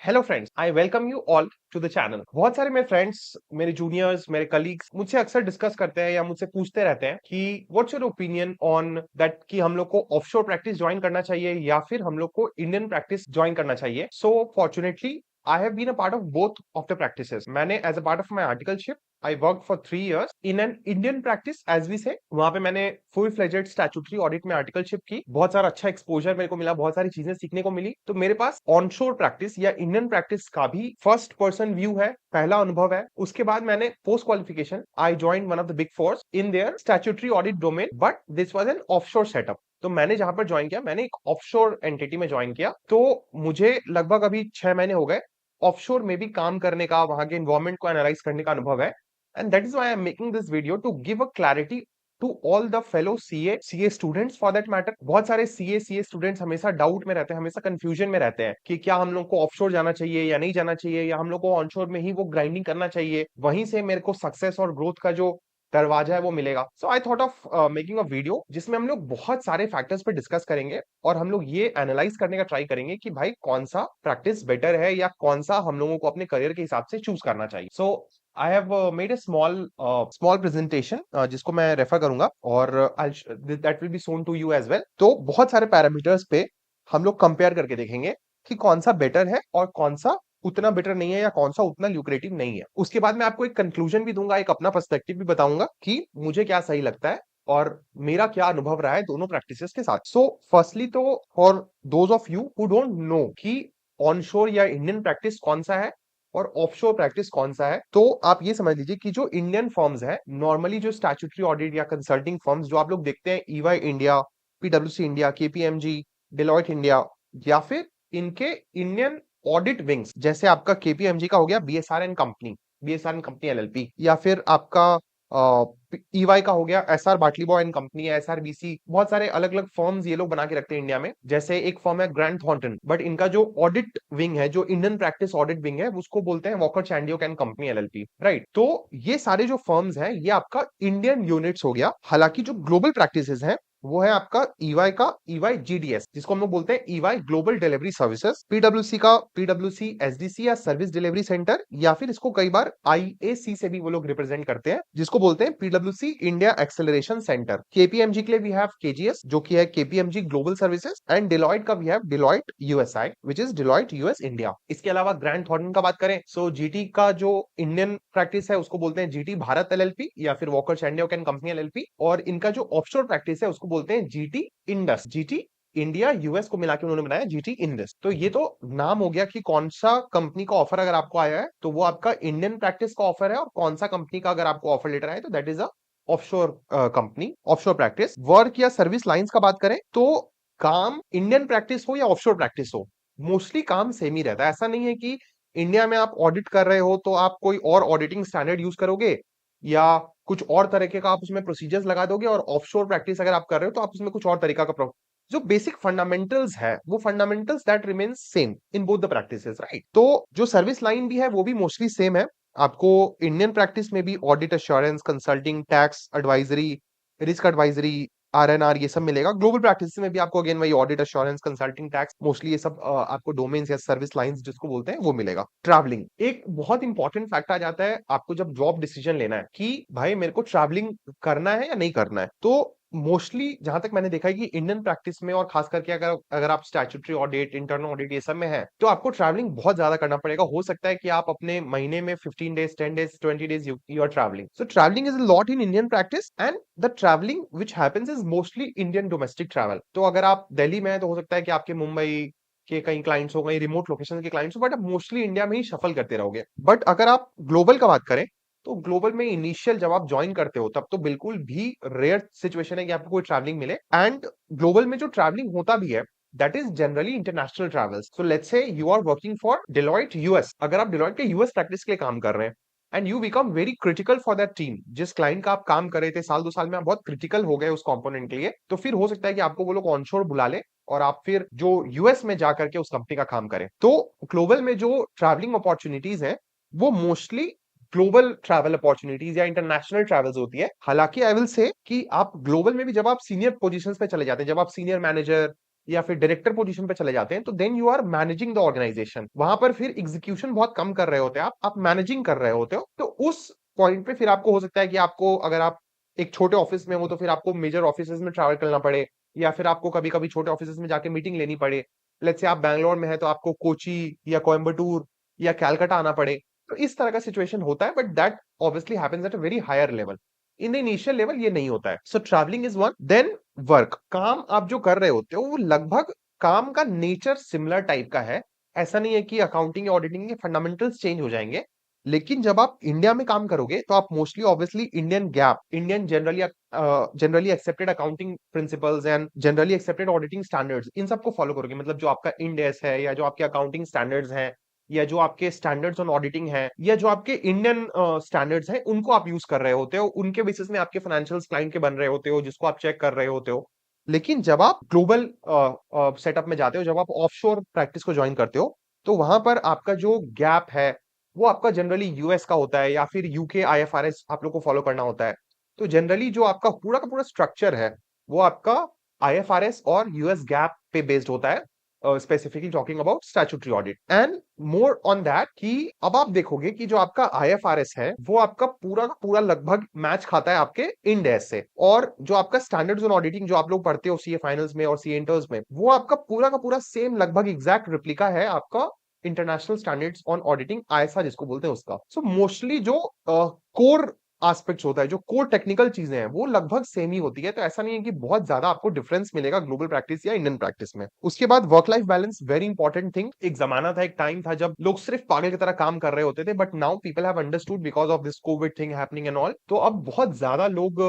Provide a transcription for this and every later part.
Hello friends, I welcome you all to the channel. बहुत सारे मेरे फ्रेंड्स, मेरे जूनियर्स, मेरे कलीग्स मुझसे अक्सर डिस्कस करते हैं या मुझसे पूछते रहते हैं कि what's your opinion on that कि हम लोग को ऑफशोर प्रैक्टिस ज्वाइन करना चाहिए या फिर हम लोग को इंडियन प्रैक्टिस ज्वाइन करना चाहिए। So fortunately I have been a part of both of the practices. मैंने as a part of my articleship I work for 3 years in an Indian practice as we say. वहां पे मैंने full fledged statutory audit में articleship की। बहुत सारा अच्छा exposure मेरे को मिला, बहुत सारी चीजें सीखने को मिली। तो मेरे पास ऑनशोर प्रैक्टिस या इंडियन प्रैक्टिस का भी फर्स्ट पर्सन व्यू है, पहला अनुभव है। उसके बाद मैंने post qualification I join one of the big force in their statutory audit domain, but this was an offshore setup. तो मैंने जहां पर ज्वाइन किया, मैंने एक ऑफशोर एंटिटी में ज्वाइन किया। तो मुझे लगभग अभी 6 महीने हो गए ऑफशोर में भी काम करने का, वहां के एनवायरमेंट को एनालाइज करने का अनुभव है। And that is why I am making this video to give a clarity to all the fellow CA students for that matter. बहुत सारे सीए स्टूडेंट्स हमेशा डाउट में रहते हैं, हमेशा कंफ्यूजन में रहते हैं कि क्या हम लोग को ऑफशोर जाना चाहिए या नहीं जाना चाहिए, या हम लोग को ऑनशोर में ही वो ग्राइंडिंग करना चाहिए, वहीं से मेरे को सक्सेस और ग्रोथ का जो दरवाजा है वो मिलेगा। So I thought of making a video जिसमें हम लोग बहुत सारे फैक्टर्स पे डिस्कस करेंगे और हम लोग ये एनालाइज करने का ट्राई करेंगे कि भाई कौन सा प्रैक्टिस बेटर है या कौन सा हम लोगों को अपने करियर के हिसाब से चूज करना चाहिए। So I have made a small presentation जिसको मैं रेफर करूंगा और that will be shown to you as well. तो बहुत सारे पैरामीटर्स पे हम लोग कंपेयर करके देखेंगे कि कौन सा बेटर है और कौन सा उतना बेटर नहीं है या कौन सा उतना ल्यूक्रेटिव नहीं है। उसके बाद मैं आपको एक कंक्लूजन भी दूंगा, एक अपना पर्सपेक्टिव भी बताऊंगा कि मुझे क्या सही लगता है और मेरा क्या अनुभव रहा है दोनों प्रैक्टिसेस के साथ। सो फर्स्टली तो for those of you who don't know कि ऑनशोर या इंडियन प्रैक्टिस कौन सा है और ऑफशोर प्रैक्टिस कौन सा है, तो आप ये समझ लीजिए कि जो इंडियन फर्म्स है, नॉर्मली जो स्टैट्यूटरी ऑडिट या कंसल्टिंग फर्म्स जो आप लोग देखते हैं, ईवाई इंडिया, पीडब्ल्यूसी इंडिया, केपीएमजी, डिलॉयट इंडिया, या फिर इनके इंडियन ऑडिट विंग्स, जैसे आपका केपीएमजी का हो गया BSR and company, BSR and company LLP, या फिर आपका ईवाई का हो गया एसआर बाटली बॉय एंड कंपनी, एसआरबीसी। बहुत सारे अलग अलग फर्म्स ये लोग बना के रखते हैं इंडिया में। जैसे एक फर्म है ग्रैंड थॉर्ंटन, बट इनका जो ऑडिट विंग है, जो इंडियन प्रैक्टिस ऑडिट विंग है, उसको बोलते हैं Walker Chandiok and company LLP, right. तो ये सारे जो फर्म्स हैं ये आपका इंडियन यूनिट्स हो गया। हालांकि जो ग्लोबल प्रैक्टिसेस हैं वो है आपका ईवाई का ईवाई जीडीएस, जिसको हम लोग बोलते हैं ईवाई ग्लोबल डिलीवरी सर्विसेज, पीडब्ल्यूसी का पीडब्ल्यूसी एसडीसी या सर्विस डिलीवरी सेंटर, या फिर इसको कई बार आईएसी से भी वो लोग रिप्रेजेंट करते हैं, जिसको बोलते हैं पीडब्ल्यूसी इंडिया एक्सेलरेशन सेंटर। केपीएमजी के लिए वी हैव केजीएस, जो कि है KPMG global services, and Deloitte का we have Deloitte USI, which is Deloitte US India. इसके अलावा ग्रैंड थॉर्ंटन का बात करें, सो जीटी का जो इंडियन प्रैक्टिस है उसको बोलते हैं जीटी भारत एलएलपी या फिर walker Chandiok and company LLP, और इनका जो ऑफशोर प्रैक्टिस है उसको बोलते हैं GT Indus, GT India US को मिला के उन्होंने बनाया जीटी इंडस। तो ये तो नाम हो गया कि कौन सा कंपनी का ऑफर अगर आपको आया है तो वो आपका इंडियन प्रैक्टिस का ऑफर है, और कौन सा कंपनी का अगर आपको ऑफर लेटर आया तो that is a offshore company, offshore practice. Work या सर्विस लाइंस का बात करें तो काम इंडियन प्रैक्टिस हो या ऑफशोर प्रैक्टिस हो, मोस्टली काम सेम ही रहता है। ऐसा नहीं है कि इंडिया में आप ऑडिट कर रहे हो तो आप कोई और ऑडिटिंग स्टैंडर्ड यूज करोगे या कुछ और तरीके का आप उसमें प्रोसीजर्स लगा दोगे, और ऑफशोर प्रैक्टिस अगर आप कर रहे हो तो आप उसमें कुछ और तरीका का जो बेसिक फंडामेंटल्स है वो fundamentals that remains same in both the practices, right. तो जो सर्विस लाइन भी है वो भी मोस्टली सेम है। आपको इंडियन प्रैक्टिस में भी audit assurance, consulting, tax advisory, risk advisory, RNR, ये सब मिलेगा। ग्लोबल प्रैक्टिस में भी आपको अगेन वही audit assurance, consulting, tax, mostly ये सब आपको डोमेन्स या सर्विस लाइंस जिसको बोलते हैं वो मिलेगा। ट्रैवलिंग एक बहुत इंपॉर्टेंट फैक्टर आ जाता है आपको जब जॉब डिसीजन लेना है कि भाई मेरे को ट्रैवलिंग करना है या नहीं करना है। तो मोस्टली जहां तक मैंने देखा है कि इंडियन प्रैक्टिस में और खास करके अगर अगर आप स्टैट्यूटरी ऑडिट, इंटरनल ऑडिट ये सब में है तो आपको ट्रैवलिंग बहुत ज्यादा करना पड़ेगा। हो सकता है कि आप अपने महीने में 15 days, 10 days, 20 days you are travelling. So travelling is a lot in Indian practice, and the travelling which happens is mostly Indian domestic travel. तो अगर आप दिल्ली में है तो हो सकता है कि आपके मुंबई के कई क्लाइंट्स हो, कई रिमोट लोकेशन के क्लाइंट्स हो, बट आप मोस्टली इंडिया में ही सफल करते रहोगे। बट अगर आप ग्लोबल का बात करें तो ग्लोबल में इनिशियल जब आप ज्वाइन करते हो तब तो बिल्कुल भी रेयर सिचुएशन है कि आपको कोई ट्रैवलिंग मिले। एंड ग्लोबल में जो ट्रैवलिंग होता भी है that is generally international travels. So let's say you are working for Deloitte US, अगर आप डिलॉयट के यूएस प्रैक्टिस के लिए काम कर रहे हैं and you become very critical for that team, जिस क्लाइंट का आप काम कर रहे थे साल 2 साल में आप बहुत क्रिटिकल हो गए उस कंपोनेंट के लिए, तो फिर हो सकता है कि आपको वो लोग ऑनशोर बुला ले और आप फिर जो यूएस में जाकर के उस कंपनी का काम करें। तो ग्लोबल में जो ट्रैवलिंग अपॉर्चुनिटीज है वो मोस्टली ग्लोबल ट्रैवल अपॉर्चुनिटीज या इंटरनेशनल ट्रैवल्स होती है। हालांकि आई विल से कि आप ग्लोबल में भी जब आप सीनियर पोजीशंस पे चले जाते हैं, जब आप सीनियर मैनेजर या फिर डायरेक्टर पोजीशन पे चले जाते हैं, तो then you are managing the organisation. वहां पर फिर एग्जीक्यूशन बहुत कम कर रहे होते हैं आप मैनेजिंग कर रहे होते हो। तो उस पॉइंट पे फिर आपको हो सकता है कि आपको, अगर आप एक छोटे ऑफिस में हो तो फिर आपको मेजर ऑफिसेज में ट्रैवल करना पड़े, या फिर आपको कभी कभी छोटे ऑफिसेज में जाके मीटिंग लेनी पड़े। लेट्स से आप बैंगलोर में है तो आपको कोची या कोयम्बटूर या कैलकाटा आना पड़े। तो इस तरह का सिचुएशन होता है, but that obviously happens at a very higher level. In the initial level ये नहीं होता है। So travelling is one. Then work, काम आप जो कर रहे होते हो वो लगभग काम का नेचर सिमिलर टाइप का है। ऐसा नहीं है कि अकाउंटिंग या ऑडिटिंग के फंडामेंटल्स चेंज हो जाएंगे। लेकिन जब आप इंडिया में काम करोगे तो आप mostly obviously Indian GAAP, Indian generally accepted accounting principles and generally accepted auditing standards, इन सबको फॉलो करोगे। मतलब जो आपका इंड एस है, या जो आपके अकाउंटिंग स्टैंडर्ड्स हैं, या जो आपके स्टैंडर्ड्स ऑन ऑडिटिंग है, या जो आपके इंडियन स्टैंडर्ड्स हैं, उनको आप यूज कर रहे होते हो। उनके बेसिस में आपके फाइनेंशियल्स क्लाइंट के बन रहे होते हो, जिसको आप चेक कर रहे होते हो। लेकिन जब आप ग्लोबल सेटअप में जाते हो, जब आप ऑफशोर प्रैक्टिस को ज्वाइन करते हो, तो वहां पर आपका जो गैप है वो आपका जनरली यूएस का होता है, या फिर यूके आईएफआरएस आप लोग को फॉलो करना होता है। तो जनरली जो आपका पूरा का पूरा स्ट्रक्चर है वो आपका आईएफआरएस और यूएस गैप पे बेस्ड होता है, specifically talking about statutory audit and more on that. कि अब आप देखोगे कि जो आपका आईएफआरएस है वो आपका पूरा का पूरा लगभग मैच खाता है आपके इंड एस से, और जो आपका स्टैंडर्ड्स ऑन ऑडिटिंग जो आप लोग पढ़ते हो सीए फाइनल्स में और सीए इंटर्स में, वो आपका पूरा का पूरा सेम लगभग एग्जैक्ट रिप्लिका है आपका international standards on auditing ISI जिसको बोलते हैं उसका। सो मोस्टली जो कोर एस्पेक्ट्स होता है, जो कोर टेक्निकल चीजें हैं, वो लगभग सेम ही होती है। तो ऐसा नहीं है कि बहुत ज्यादा आपको डिफरेंस मिलेगा ग्लोबल प्रैक्टिस या इंडियन प्रैक्टिस में। उसके बाद work life balance, very important thing. एक जमाना था, एक टाइम था जब लोग सिर्फ पागल की तरह काम कर रहे होते थे, but now people have understood because of this Covid thing happening and all. तो अब बहुत ज्यादा लोग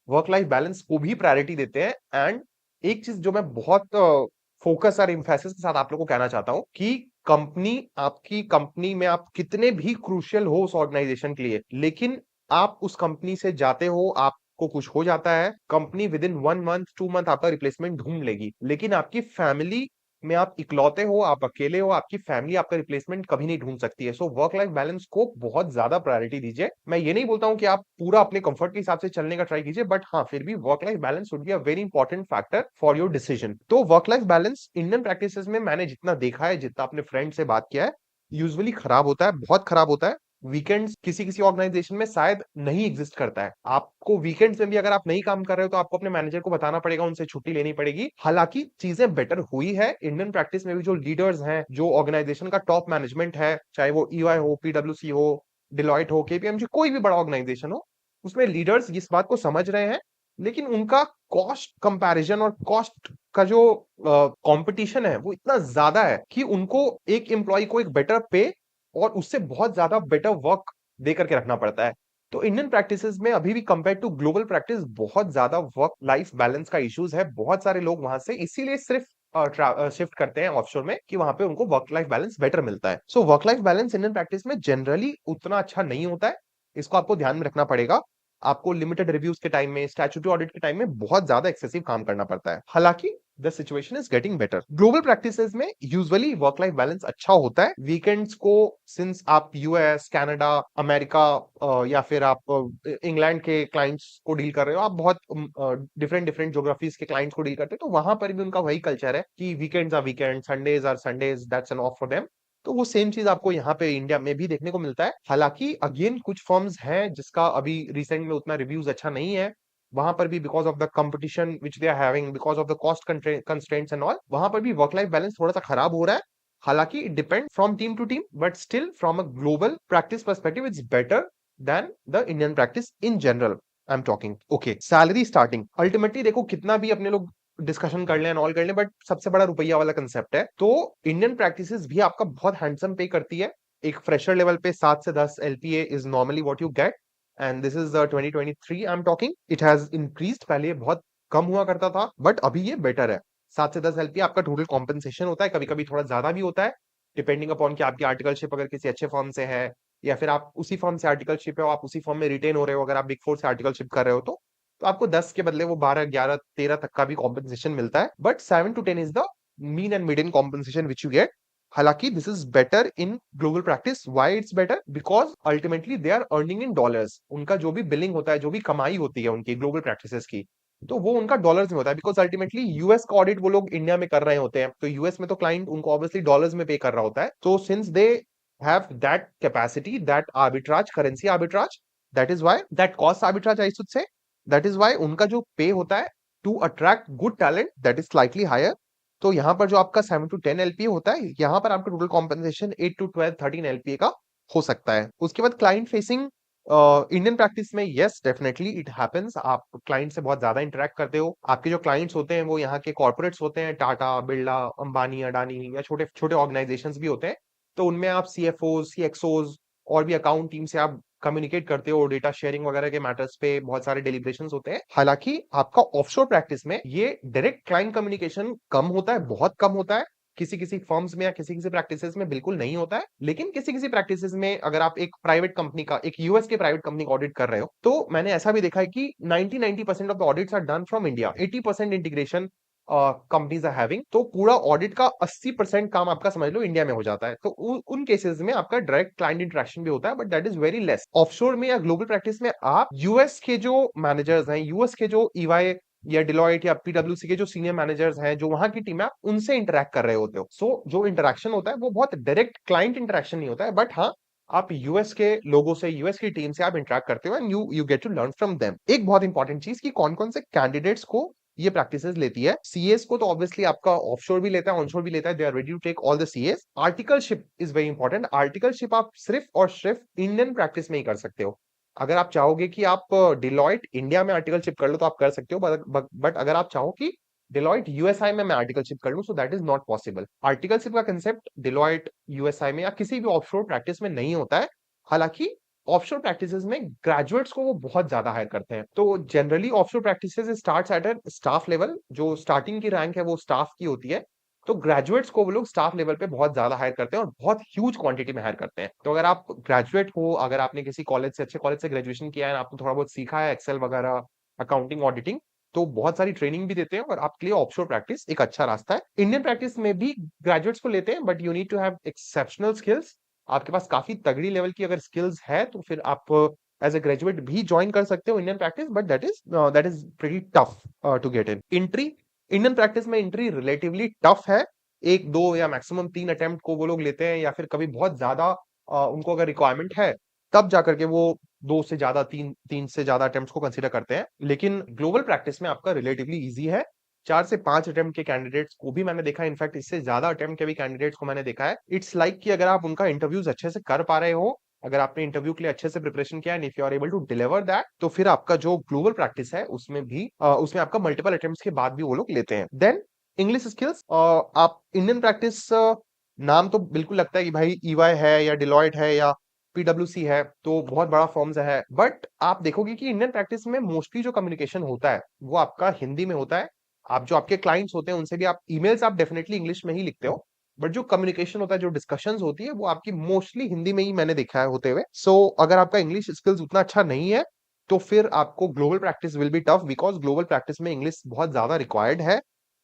वर्क लाइफ बैलेंस को भी प्रायोरिटी देते हैं। एंड एक चीज जो मैं बहुत फोकस और इम्फेसिस के साथ आप लोग को कहना चाहता हूं कि कंपनी, आपकी कंपनी में आप कितने भी क्रूशियल हो उस ऑर्गेनाइजेशन के लिए, लेकिन आप उस कंपनी से जाते हो, आपको कुछ हो जाता है, company with in 1 month 2 month आपका रिप्लेसमेंट ढूंढ लेगी। लेकिन आपकी फैमिली में आप इकलौते हो, आप अकेले हो, आपकी फैमिली आपका रिप्लेसमेंट कभी नहीं ढूंढ सकती है। सो वर्क लाइफ बैलेंस को बहुत ज्यादा प्रायोरिटी दीजिए। मैं ये नहीं बोलता हूं कि आप पूरा अपने कंफर्ट के हिसाब से चलने का ट्राई कीजिए, बट हाँ, फिर भी work life balance would be a very important factor for your decision. तो work life balance Indian practices में मैंने जितना देखा है, जितना अपने फ्रेंड से बात किया है, यूजुअली खराब होता है, बहुत खराब होता है। वीकेंड्स किसी किसी ऑर्गेनाइजेशन में शायद नहीं एग्जिस्ट करता है। आपको वीकेंड्स में भी अगर आप नहीं काम कर रहे हो तो आपको अपने मैनेजर को बताना पड़ेगा, उनसे छुट्टी लेनी पड़ेगी। हालांकि चीजें बेटर हुई है इंडियन प्रैक्टिस में भी। जो लीडर्स हैं, जो ऑर्गेनाइजेशन का टॉप मैनेजमेंट है, चाहे वो ईवाई हो, पीडब्ल्यूसी हो, डिलॉयट हो, केपीएमजी, कोई भी बड़ा ऑर्गेनाइजेशन हो, उसमें लीडर्स इस बात को समझ रहे हैं। लेकिन उनका कॉस्ट कंपैरिजन और कॉस्ट का जो कंपटीशन है वो इतना ज्यादा है कि उनको एक एम्प्लॉय को एक बेटर पे और उससे बहुत ज्यादा बेटर वर्क दे करके रखना पड़ता है। तो इंडियन प्रैक्टिसेस में अभी भी कंपेयर टू ग्लोबल प्रैक्टिस बहुत ज्यादा वर्क लाइफ बैलेंस का इश्यूज है। बहुत सारे लोग वहां से इसीलिए सिर्फ शिफ्ट करते हैं ऑफशोर में कि वहां पे उनको वर्क लाइफ बैलेंस बेटर मिलता है। So work life balance Indian practice में जनरली उतना अच्छा नहीं होता है। इसको आपको ध्यान में रखना पड़ेगा। आपको लिमिटेड रिव्यूज के टाइम में, स्टैट्यूटरी ऑडिट के टाइम में बहुत ज्यादा एक्सेसिव काम करना पड़ता है। हालांकि the situation is getting better. Global practices में यूजुअली वर्क लाइफ बैलेंस अच्छा होता है। वीकेंड्स को, सिंस आप यूएस, कनाडा, अमेरिका या फिर आप इंग्लैंड के क्लाइंट्स को डील कर रहे हो, आप बहुत डिफरेंट डिफरेंट ज्योग्राफीज के क्लाइंट्स को डील करते हो, तो वहां पर भी उनका वही कल्चर है कि weekends are weekend, Sundays are Sundays, that's an off for them. तो वो सेम चीज आपको यहाँ पे इंडिया में भी देखने को मिलता है। हालांकि अगेन कुछ फर्म्स हैं जिसका अभी रिसेंट में उतना रिव्यूज अच्छा नहीं है। वहां पर भी because of the competition which they are having, because of the cost constraints and all, वहां पर भी वर्क लाइफ बैलेंस थोड़ा सा खराब हो रहा है। हालांकि it depend from team to team, but still from a global practice perspective it's better than the Indian practice in general. I am talking okay salary starting. Ultimately देखो, कितना भी अपने लोग डिस्कशन कर लें एंड ऑल कर लें, but सबसे बड़ा रुपया वाला कंसेप्ट है। तो इंडियन प्रैक्टिसेस भी आपका बहुत हैंडसम पे करती है। एक फ्रेशर लेवल पे 7 से 10 LPA is normally what you get, and this is 2023 I am talking. It has increased, पहले ये बहुत कम हुआ करता था, बट अभी ये बेटर है। 7 से 10 एलपीए आपका टोटल कॉम्पेंसेशन होता है। कभी कभी थोड़ा ज्यादा भी होता है, डिपेंडिंग अपॉन कि आपकी आर्टिकलशिप अगर किसी अच्छे फॉर्म से है, या फिर आप उसी फॉर्म से आर्टिकलशिप है और आप उसी फॉर्म में रिटेन हो रहे हो। अगर आप बिग फोर से आर्टिकलशिप कर रहे हो तो आपको 10 के बदले वो 12, 11, 13 तक का भी कॉम्पेंसेशन मिलता है। But 7 to 10 is the mean and median compensation which you get. हालांकि this is better in global practice. Why it's better? Because ultimately they are earning in dollars. उनका जो भी बिलिंग होता है, जो भी कमाई होती है उनकी ग्लोबल प्रैक्टिसेस की, तो वो उनका डॉलर्स में होता है, बिकॉज अल्टीमेटली यूएस का ऑडिट वो लोग इंडिया में कर रहे होते हैं, तो यूएस में तो क्लाइंट उनको ऑब्वियसली डॉलर्स में पे कर रहा होता है। तो since they have that capacity, that arbitrage, currency arbitrage, that is why that cost arbitrage I should say, that is why उनका जो पे होता है to attract good talent that is slightly higher. तो यहाँ पर जो आपका 7 to 10 एलपीए होता है, यहाँ पर आपका टोटल कॉम्पेंसेशन 8 to 12 13 एलपीए का हो सकता है। उसके बाद क्लाइंट फेसिंग इंडियन प्रैक्टिस में, यस डेफिनेटली इट हैपेंस, आप क्लाइंट से बहुत ज्यादा इंटरेक्ट करते हो। आपके जो क्लाइंट्स होते हैं वो यहाँ के कॉर्पोरेट्स होते हैं, टाटा, बिरला, अंबानी, अडानी, या छोटे छोटे ऑर्गेनाइजेशंस भी होते हैं। तो उनमें आप सीएफओ, सीएक्सओज और भी अकाउंट टीम से आप कम्युनिकेट करते हो, डेटा शेयरिंग वगैरह के मैटर्स पे बहुत सारे डेलिब्रेशंस होते हैं। हालांकि आपका ऑफशोर प्रैक्टिस में ये डायरेक्ट क्लाइंट कम्युनिकेशन कम होता है, बहुत कम होता है। किसी किसी फर्म्स में या किसी किसी प्रैक्टिसेस में बिल्कुल नहीं होता है, लेकिन किसी किसी प्रैक्टिसेस में अगर आप एक प्राइवेट कंपनी का, एक यूएस के प्राइवेट कंपनी का ऑडिट कर रहे हो, तो मैंने ऐसा भी देखा है कि 90% of the audits are done from India, 80% integration companies are having. तो पूरा ऑडिट का 80% काम आपका समझ लो इंडिया में हो जाता है। तो उन केसेस में आपका डायरेक्ट क्लाइंट इंटरेक्शन भी होता है, but that is very less. Offshore में या ग्लोबल प्रैक्टिस में आप यूएस के जो मैनेजर्स हैं, यूएस के जो ईवाई या डिलॉयट या पीडब्ल्यूसी के जो सीनियर मैनेजर्स हैं, जो वहां की टीम है, आप उनसे इंटरेक्ट कर रहे होते हो। सो जो इंटरेक्शन होता है वो बहुत डायरेक्ट क्लाइंट इंटरेक्शन नहीं होता है, बट हाँ, आप यूएस के लोगों से, यूएस की टीम से आप इंटरेक्ट करते हो, and you get to learn from them. एक बहुत इंपॉर्टेंट चीज कि कौन कौन से कैंडिडेट्स को ये प्रैक्टिसेस लेती है। सीएस को तो ऑब्वियसली आपका ऑफशोर भी लेता है, ऑनशोर भी लेता है, they are ready to take all the CAs. Articleship is very important. Articleship आप सिर्फ और सिर्फ इंडियन प्रैक्टिस में ही कर सकते हो। अगर आप चाहोगे कि आप डिलॉयट इंडिया में आर्टिकलशिप कर लो तो आप कर सकते हो, बट अगर आप चाहो कि डिलॉयट यूएसआई में मैं आर्टिकलशिप कर लूं, सो that is not possible. Articleship का कंसेप्ट डिलॉयट, यूएसआई में या किसी भी ऑफशोर प्रैक्टिस में नहीं होता है। हालांकि ऑफशोर प्रैक्टिसेस में ग्रेजुएट्स को वो बहुत ज्यादा हायर करते हैं। तो generally offshore practices starts at a staff level, जो स्टार्टिंग की रैंक है वो स्टाफ की होती है। तो ग्रेजुएट्स को वो लोग स्टाफ लेवल पे बहुत ज्यादा हायर करते हैं और बहुत ह्यूज क्वांटिटी में हायर करते हैं। तो अगर आप ग्रेजुएट हो, अगर आपने किसी कॉलेज से, अच्छे कॉलेज से ग्रेजुएशन किया है, आपने थोड़ा बहुत सीखा है एक्सेल वगैरह, अकाउंटिंग, ऑडिटिंग, तो बहुत सारी ट्रेनिंग भी देते हैं और आपके लिए ऑफशोर प्रैक्टिस एक अच्छा रास्ता है। इंडियन प्रैक्टिस में भी ग्रेजुएट्स को लेते हैं, but you need to have exceptional skills. आपके पास काफी तगड़ी लेवल की अगर स्किल्स है तो फिर आप एज ए ग्रेजुएट भी ज्वाइन कर सकते हो Indian practice, but that is pretty tough to get in entry. Indian practice में एंट्री रिलेटिवली टफ है। एक दो या मैक्सिमम 3 अटेम्प्ट को वो लोग लेते हैं, या फिर कभी बहुत ज्यादा उनको अगर रिक्वायरमेंट है तब जाकर के वो 2 से ज्यादा, तीन से ज्यादा अटेम्प्ट्स को कंसीडर करते हैं। लेकिन ग्लोबल प्रैक्टिस में आपका रिलेटिवली इजी है। 4 से 5 अटेम्प्ट के कैंडिडेट्स को भी मैंने देखा है, इनफैक्ट इससे ज्यादा अटेम्प्ट के भी कैंडिडेट्स को मैंने देखा है। इट्स लाइक कि अगर आप उनका इंटरव्यूज अच्छे से कर पा रहे हो, अगर आपने इंटरव्यू के लिए अच्छे से प्रिपरेशन किया and if you are able to deliver that, तो फिर आपका जो ग्लोबल प्रैक्टिस है उसमें भी उसमें आपका मल्टीपल अटेम्प्ट्स के बाद भी वो लोग लेते हैं। देन इंग्लिश स्किल्स, आप इंडियन प्रैक्टिस, नाम तो बिल्कुल लगता है कि भाई ईवाई है या डिलॉयट है या पीडब्ल्यूसी है, तो बहुत बड़ा फर्म्स है, बट आप देखोगे कि इंडियन प्रैक्टिस में मोस्टली जो कम्युनिकेशन होता है वो आपका हिंदी में होता है। आप जो आपके क्लाइंट्स होते हैं उनसे भी आप ईमेल्स आप डेफिनेटली इंग्लिश में ही लिखते हो, बट जो कम्युनिकेशन होता है, जो डिस्कशंस होती है, वो आपकी मोस्टली हिंदी में ही मैंने देखा है होते हुए। सो अगर आपका इंग्लिश स्किल्स उतना अच्छा नहीं है तो फिर आपको global practice will be tough, because global practice में इंग्लिश बहुत ज्यादा रिक्वायर्ड है।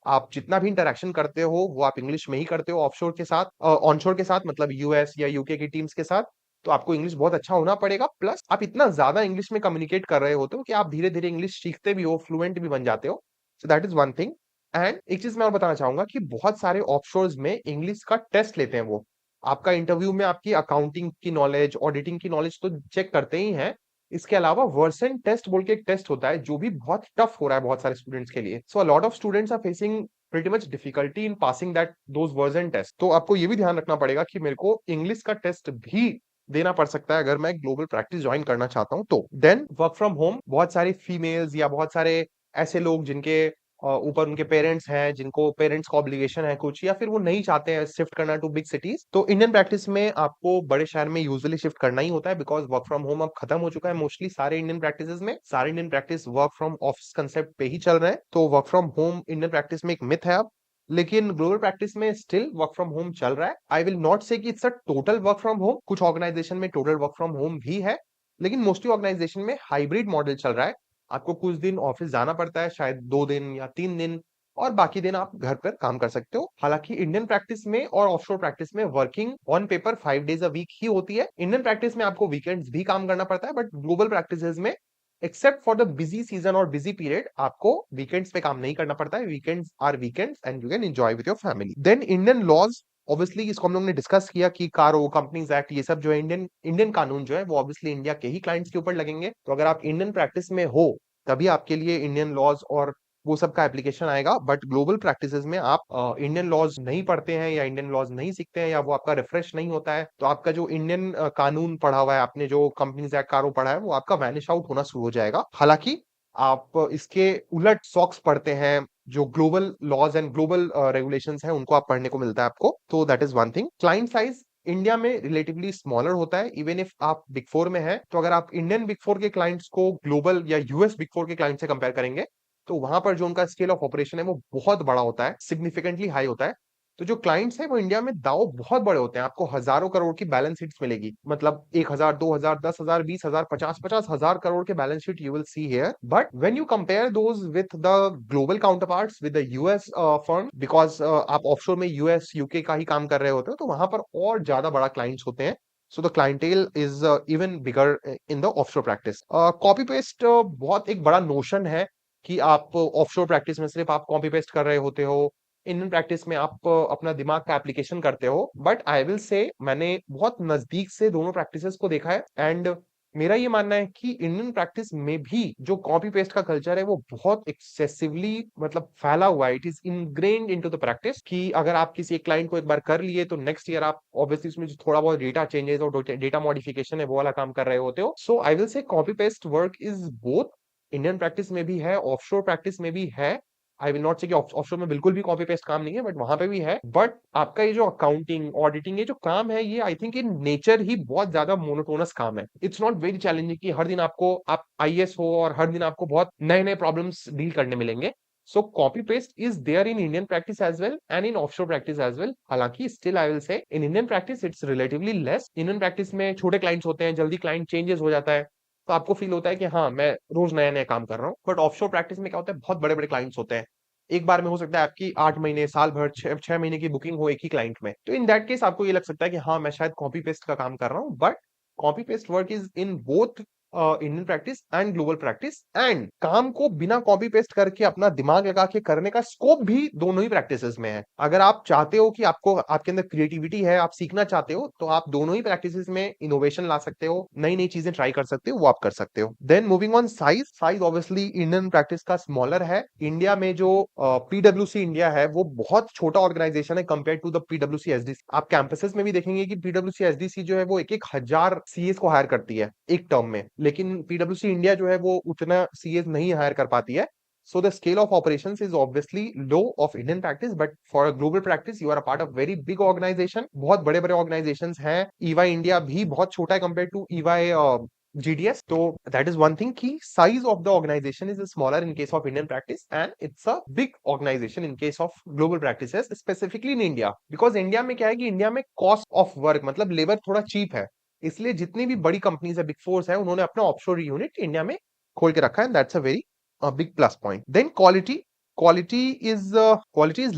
आप जितना भी इंटरेक्शन करते हो वो आप इंग्लिश में ही करते हो, ऑफशोर के साथ, ऑनशोर के साथ, मतलब यूएस या यूके की टीम्स के साथ। तो आपको इंग्लिश बहुत अच्छा होना पड़ेगा, प्लस आप इतना ज्यादा इंग्लिश में कम्युनिकेट कर रहे होते हो कि आप धीरे धीरे इंग्लिश सीखते भी हो, फ्लुएंट भी बन जाते हो। सो that is one thing. And एक चीज मैं और बताना चाहूंगा कि बहुत सारे ऑफशोर्स में इंग्लिश का टेस्ट लेते हैं वो। आपका इंटरव्यू में आपकी अकाउंटिंग की नॉलेज, ऑडिटिंग की नॉलेज तो चेक करते ही हैं, इसके अलावा वर्सन टेस्ट बोल के एक टेस्ट होता है जो भी बहुत टफ हो रहा है बहुत सारे स्टूडेंट्स के लिए। So a lot of students are facing pretty much difficulty in passing that those version test। तो आपको ये भी ध्यान रखना पड़ेगा कि मेरे को इंग्लिश का टेस्ट भी देना पड़ सकता है अगर मैं ग्लोबल प्रैक्टिस ज्वाइन करना चाहता हूं तो। देन वर्क फ्रॉम होम, बहुत सारी फीमेल्स या बहुत सारे ऐसे लोग जिनके ऊपर उनके पेरेंट्स हैं, जिनको पेरेंट्स का ऑब्लिगेशन है कुछ, या फिर वो नहीं चाहते हैं शिफ्ट करना टू बिग सिटीज, तो इंडियन प्रैक्टिस में आपको बड़े शहर में यूजुअली शिफ्ट करना ही होता है, बिकॉज वर्क फ्रॉम होम अब खत्म हो चुका है मोस्टली सारे इंडियन प्रैक्टिस में। सारे Indian practice work from office concept पे ही चल रहे हैं, तो work from home Indian practice में एक मिथ है अब। लेकिन ग्लोबल प्रैक्टिस में स्टिल वर्क फ्रॉम होम चल रहा है। आई विल नॉट से कि it's a total work from home, कुछ ऑर्गेनाइजेशन में टोटल वर्क फ्रॉम होम भी है, लेकिन मोस्टली ऑर्गेनाइजेशन में हाइब्रिड मॉडल चल रहा है। आपको कुछ दिन ऑफिस जाना पड़ता है, शायद 2 दिन या 3 दिन, और बाकी दिन आप घर पर काम कर सकते हो। हालांकि इंडियन प्रैक्टिस में और ऑफशोर प्रैक्टिस में working on paper 5 days a week ही होती है। इंडियन प्रैक्टिस में आपको वीकेंड्स भी काम करना पड़ता है, बट ग्लोबल प्रैक्टिसेस में except for the busy season और बिजी पीरियड आपको वीकेंड्स पे काम नहीं करना पड़ता है। Weekends are weekends and you can enjoy with your family. Then Indian laws, obviously इसको हम लोग ने डिस्कस किया कि कारो कंपनीज एक्ट ये सब जो है इंडियन इंडियन कानून जो है वो ऑब्वियसली इंडिया के ही क्लाइंट्स के ऊपर लगेंगे। तो अगर आप इंडियन प्रैक्टिस में हो तभी आपके लिए इंडियन लॉज और वो सब का एप्लीकेशन आएगा। बट ग्लोबल प्रैक्टिसेस में आप इंडियन लॉज नहीं पढ़ते हैं या इंडियन लॉज नहीं सीखते हैं या वो आपका रिफ्रेश नहीं होता है, तो आपका जो इंडियन कानून पढ़ा हुआ है, आपने जो कंपनीज एक्ट कारो पढ़ा है, वो आपका वैनिश आउट होना शुरू हो जाएगा। हालांकि आप इसके उलट सॉक्स पढ़ते हैं, जो global laws and global regulations हैं उनको आप पढ़ने को मिलता है आपको। तो that is one thing. Client size India में रिलेटिवली स्मॉलर होता है। इवन इफ आप बिग फोर में हैं, तो अगर आप इंडियन बिग फोर के क्लाइंट्स को ग्लोबल या यूएस बिग फोर के क्लाइंट से कंपेयर करेंगे, तो वहां पर जो उनका स्केल ऑफ ऑपरेशन है वो बहुत बड़ा होता है, सिग्निफिकेंटली हाई होता है। तो जो क्लाइंट्स हैं वो इंडिया में दाव बहुत बड़े होते हैं। आपको हजारों करोड़ की बैलेंस शीट्स मिलेगी, मतलब 1,000, 2,000, 10,000, 20,000, 50,000 करोड़ के balance sheet you will see here. But when you compare those with the global counterparts with the US firm, because आप ऑफशोर में यूएस यूके का ही काम कर रहे होते हो, तो वहां पर और ज्यादा बड़ा क्लाइंट्स होते हैं। So the clientele is even bigger in the offshore practice. Copy paste बहुत एक बड़ा नोशन है कि आप ऑफशोर प्रैक्टिस में सिर्फ आप कॉपी पेस्ट कर रहे होते हो, इंडियन प्रैक्टिस में आप अपना दिमाग का एप्लीकेशन करते हो। बट आई विल से मैंने बहुत नजदीक से दोनों प्रैक्टिसेस को देखा है एंड मेरा ये मानना है कि इंडियन प्रैक्टिस में भी जो कॉपी पेस्ट का कल्चर है वो बहुत एक्सेसिवली मतलब फैला हुआ है। It is ingrained into the practice कि अगर आप किसी एक क्लाइंट को एक बार कर लिए तो नेक्स्ट ईयर आप ऑब्वियसली उसमें जो थोड़ा बहुत डेटा चेंजेस और डेटा मॉडिफिकेशन है वो वाला काम कर रहे होते हो। So I will say copy paste work is both, Indian practice में भी है, ऑफशोर प्रैक्टिस में भी है। आई विल नॉट से कि ऑफशोर में बिल्कुल भी कॉपी पेस्ट काम नहीं है, बट वहां पे भी है। बट आपका ये जो अकाउंटिंग ऑडिटिंग ये जो काम है, ये आई थिंक इन नेचर ही बहुत ज्यादा मोनोटोनस काम है। इट्स नॉट वेरी चैलेंजिंग कि हर दिन आपको आप आईएएस हो और हर दिन आपको बहुत नए नए प्रॉब्लम्स डील करने मिलेंगे। So copy paste is there in Indian practice as well and in offshore practice as well. हालांकि still I will say in Indian practice it's relatively less. Indian practice में छोटे क्लाइंट्स होते हैं, जल्दी client changes हो जाता है, तो आपको फील होता है कि हाँ मैं रोज नया नया काम कर रहा हूँ। बट ऑफशोर प्रैक्टिस में क्या होता है, बहुत बड़े बड़े क्लाइंट्स होते हैं। एक बार में हो सकता है आपकी 8 महीने, साल भर, 6 महीने की बुकिंग हो एक ही क्लाइंट में। तो इन दैट केस आपको ये लग सकता है कि हाँ मैं शायद कॉपी पेस्ट का काम कर रहा हूँ। But copy paste work is in both Indian practice and global practice. And काम को बिना कॉपी पेस्ट करके अपना दिमाग लगा के करने का स्कोप भी दोनों ही प्रैक्टिसेस में है। अगर आप चाहते हो कि आपको आपके अंदर क्रिएटिविटी है, आप सीखना चाहते हो, तो आप दोनों ही प्रैक्टिसेस में इनोवेशन ला सकते हो, नई नई चीजें ट्राई कर सकते हो, वो आप कर सकते हो। Then moving on size, size obviously Indian practice का स्मॉलर है। इंडिया में जो पीडब्ल्यूसी इंडिया है वो बहुत छोटा ऑर्गेनाइजेशन है कंपेयर टू द पीडब्ल्यूसी एसडीसी। आप कैंपसेस में भी देखेंगे कि पीडब्ल्यूसी एसडीसी जो है वो एक एक हजार सीएस को हायर करती है एक टर्म में, लेकिन पीडब्ल्यूसी इंडिया जो है वो उतना सीएस नहीं हायर कर पाती है। So the scale of operations is obviously low of Indian practice, but for a global practice, you are a part of very big organization. बहुत बड़े बड़े organizations हैं। EY India भी बहुत छोटा है compared to EY GDS. तो that is one thing कि size of the organization is smaller in case of Indian practice and it's a big organization in case of global practices, specifically in India. Because India में क्या है कि India में cost of work मतलब labour थोड़ा cheap है, इसलिए जितनी भी बड़ी कंपनीज है, बिग फोर्स है, उन्होंने अपना ऑफशोर यूनिट इंडिया में खोल के रखा है। That's a very big plus point. Then quality is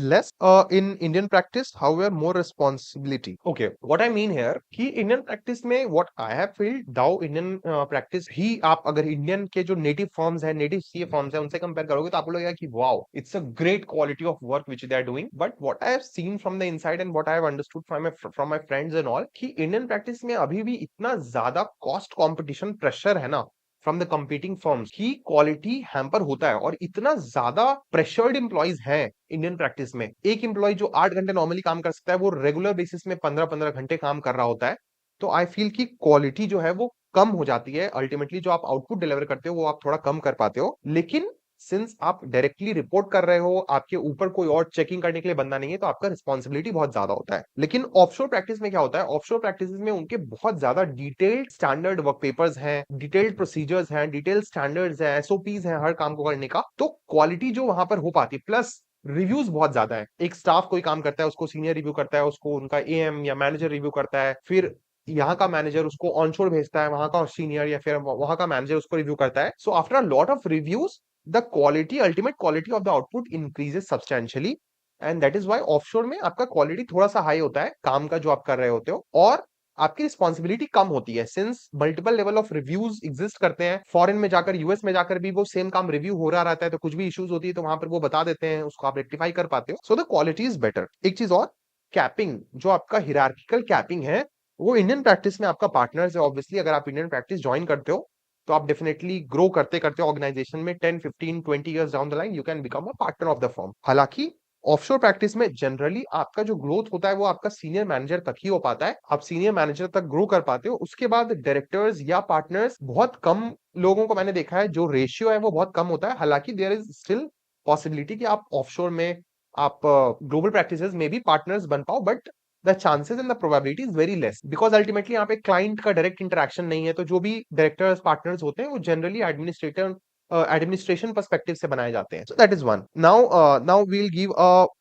less in Indian practice, however more responsibility. Okay, what I mean here कि Indian practice में what I have felt दाव Indian practice ही आप अगर Indian के जो native firms है, native CA firms है, उनसे कंपेयर करोगे तो आपको लगेगा कि wow, it's a great quality of work which they are doing. But what I have seen from the inside and what I have understood from my friends and all कि Indian practice में अभी भी इतना ज्यादा cost competition pressure है ना from the competing firms की quality hamper होता है। और इतना ज्यादा प्रेशर्ड एम्प्लॉइज हैं इंडियन प्रैक्टिस में। एक एम्प्लॉय जो 8 घंटे नॉर्मली काम कर सकता है, वो रेगुलर बेसिस में 15-15 घंटे काम कर रहा होता है। तो आई फील कि क्वालिटी जो है वो कम हो जाती है। अल्टीमेटली जो आप आउटपुट डिलीवर करते हो वो आप थोड़ा कम कर पाते हो। लेकिन सिंस आप डायरेक्टली रिपोर्ट कर रहे हो, आपके ऊपर कोई और चेकिंग करने के लिए बंदा नहीं है, तो आपका रिस्पॉन्सिबिलिटी बहुत ज्यादा होता है। लेकिन ऑफशोर प्रैक्टिस में क्या होता है, ऑफशोर प्रैक्टिस में उनके बहुत ज्यादा डिटेल्ड स्टैंडर्ड वर्क पेपर्स हैं, डिटेल्ड प्रोसीजर्स हैं, डिटेल्ड स्टैंडर्ड्स हैं, एसओपीज हैं हर काम को करने का। तो क्वालिटी जो वहां पर हो पाती है, प्लस रिव्यूज बहुत ज्यादा है। एक स्टाफ कोई काम करता है, उसको सीनियर रिव्यू करता है, उसको उनका एएम या मैनेजर रिव्यू करता है, फिर यहाँ का मैनेजर उसको ऑनशोर भेजता है, वहां का सीनियर या फिर वहां का मैनेजर उसको रिव्यू करता है। So after a lot of reviews the quality, ultimate quality of the output increases substantially, and that is why offshore में आपका क्वालिटी थोड़ा सा हाई होता है काम का जो आप कर रहे होते हो। और आपकी रिस्पॉन्सिबिलिटी कम होती है, since multiple level of reviews exist करते हैं। फॉरेन में जाकर, यूएस में जाकर भी वो सेम काम रिव्यू हो रहा रहता है, तो कुछ भी इश्यूज होती है तो वहां पर वो बता देते हैं, उसको आप रेक्टिफाई कर पाते हो, so the quality is better. एक चीज और, कैपिंग, जो आपका हिरार्किकल कैपिंग है, वो इंडियन प्रैक्टिस में आपका पार्टनर्स है। ऑब्वियसली अगर आप इंडियन प्रैक्टिस ज्वाइन करते हो तो आप डेफिनेटली ग्रो करते करते ऑर्गेनाइजेशन में 10, 15, 20 years down the line you can become a partner of the firm. हालांकि ऑफशोर प्रैक्टिस में जनरली आपका जो ग्रोथ होता है वो आपका सीनियर मैनेजर तक ही हो पाता है, आप सीनियर मैनेजर तक ग्रो कर पाते हो, उसके बाद डायरेक्टर्स या पार्टनर्स बहुत कम लोगों को मैंने देखा है, जो रेशियो है वो बहुत कम होता है। हालांकि देयर इज स्टिल पॉसिबिलिटी कि आप ऑफशोर में, आप ग्लोबल प्रैक्टिसेस में भी पार्टनर्स बन पाओ, but the chances and the probability is very less, because ultimately यहाँ पे क्लाइंट का डायरेक्ट इंटरेक्शन नहीं है। तो जो भी डायरेक्टर्स पार्टनर्स होते हैं वो जनरली एडमिनिस्ट्रेशन पर्सपेक्टिव से बनाए जाते हैं। So that is one. Now we'll give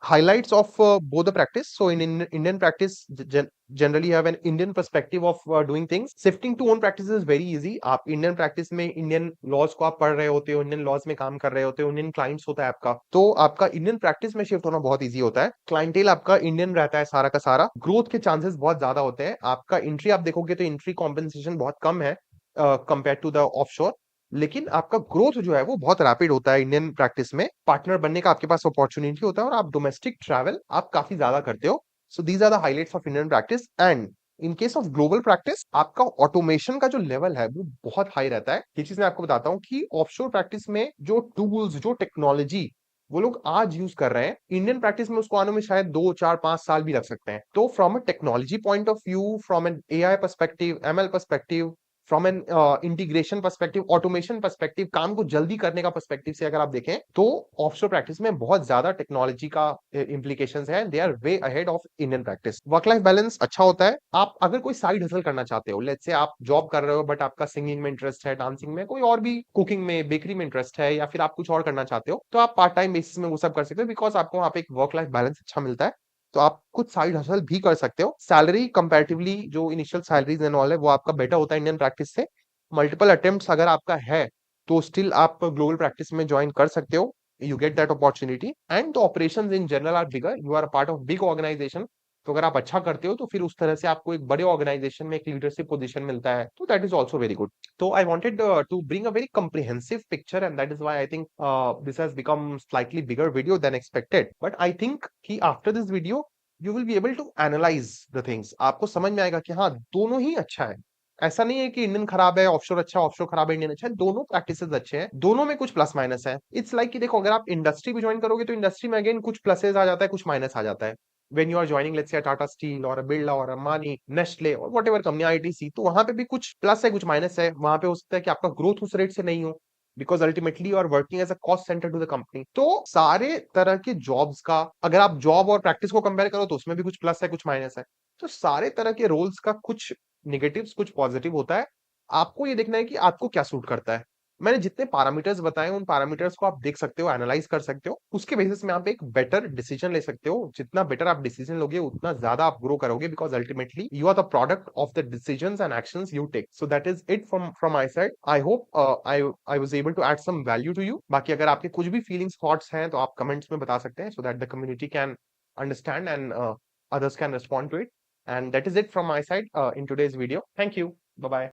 highlights of both the practice. So in Indian practice generally have an Indian perspective of doing things. Shifting to own practice is very easy. आप Indian practice में Indian laws को आप पढ़ रहे होते हो, Indian laws में काम कर रहे होते हो, इंडियन क्लाइंट्स होता है आपका, तो आपका इंडियन प्रैक्टिस में शिफ्ट होना बहुत इजी होता है। क्लाइंटेल आपका इंडियन रहता है सारा का सारा, ग्रोथ के चांसेस बहुत ज्यादा होते हैं। आपका एंट्री आप देखोगे तो एंट्री कॉम्पेंसेशन बहुत कम है कंपेयर टू द ऑफशोर, लेकिन आपका ग्रोथ जो है वो बहुत रैपिड होता है इंडियन प्रैक्टिस में। पार्टनर बनने का आपके पास अपॉर्चुनिटी होता है और आप डोमेस्टिक ट्रैवल आप काफी ज्यादा करते हो। So these are the highlights of Indian practice, and in case of global practice आपका ऑटोमेशन का जो लेवल है वो बहुत हाई रहता है। ये चीज मैं आपको बताता हूँ कि ऑफशोर प्रैक्टिस में जो टूल्स, जो टेक्नोलॉजी वो लोग आज यूज कर रहे हैं, इंडियन प्रैक्टिस में उसको आने में शायद 2, 4, 5 साल भी लग सकते हैं। तो from a technology point of view, from an AI perspective, ML perspective, from an integration perspective, automation perspective, काम को जल्दी करने का पर्सपेक्टिव से अगर आप देखें तो ऑफशोर प्रैक्टिस में बहुत ज्यादा टेक्नोलॉजी का इंप्लीकेशंस है। They are way ahead of Indian practice. Work life balance अच्छा होता है। आप अगर कोई साइड हसल करना चाहते हो, लेट्स से आप जॉब कर रहे हो बट आपका सिंगिंग में इंटरेस्ट है, डांसिंग में, कोई और भी, कुकिंग में, बेकरी में इंटरेस्ट है, या फिर आप कुछ और करना चाहते हो, तो आप पार्ट टाइम बेसिस में वो सब कर सकते हो, बिकॉज आपको वहाँ पे एक वर्क लाइफ बैलेंस अच्छा मिलता है। तो आप कुछ साइड हसल भी कर सकते हो। सैलरी कंपैरेटिवली, जो इनिशियल सैलरीज एंड ऑल है, वो आपका बेटर होता है इंडियन प्रैक्टिस से। मल्टीपल अटेम्प्ट्स अगर आपका है तो स्टिल आप ग्लोबल प्रैक्टिस में ज्वाइन कर सकते हो, you get that opportunity, and the operations in general are bigger, you are part of big organisation. तो अगर आप अच्छा करते हो तो फिर उस तरह से आपको एक बड़े ऑर्गेनाइजेशन में एक लीडरशिप पोजीशन मिलता है, तो that is also very good. तो I wanted to bring a very comprehensive picture, and that is why I think this has become slightly bigger video than expected, but I think कि after this video you will be able to analyze the things। आपको समझ में आएगा कि हाँ, दोनों ही अच्छा है। ऐसा नहीं है कि इंडियन खराब है, ऑफशोर अच्छा, ऑफशोर खराब है, इंडियन अच्छा है। दोनों प्रैक्टिसेस अच्छे हैं, दोनों में कुछ प्लस माइनस है। इट्स लाइक कि देखो, अगर आप इंडस्ट्री भी ज्वाइन करोगे तो इंडस्ट्री में अगेन कुछ प्लसेस आ जाता है, कुछ माइनस आ जाता है। when you are joining, let's say, a Tata Steel or a Birla or a Amani, Nestle or whatever company, ITC, तो वहां पे भी कुछ प्लस है कुछ माइनस है। वहां पे हो सकता है कि आपका ग्रोथ उस रेट से नहीं हो, because ultimately you are working as a cost centre to the company. तो सारे तरह के जॉब्स का, अगर आप जॉब और प्रैक्टिस को कंपेयर करो तो उसमें भी कुछ प्लस है कुछ माइनस है। तो सारे तरह के रोल्स का कुछ निगेटिव्स कुछ पॉजिटिव होता है। आपको ये देखना है कि आपको क्या सूट करता है। मैंने जितने पैरामीटर्स बताए उन पैरामीटर्स को आप देख सकते हो, एनालाइज कर सकते हो, उसके बेसिस में आप एक बेटर डिसीजन ले सकते हो। जितना बेटर आप डिसीजन लोगे उतना ज्यादा आप ग्रो करोगे, because ultimately you are the product of the decisions and actions you take. So that is it from my side. I hope I was able to add some value to you. बाकी अगर आपके कुछ भी feelings, thoughts हैं तो आप comments में बता सकते हैं, so that the community can understand and others can respond to it. And that is it from my side in today's video. Thank you. Bye bye.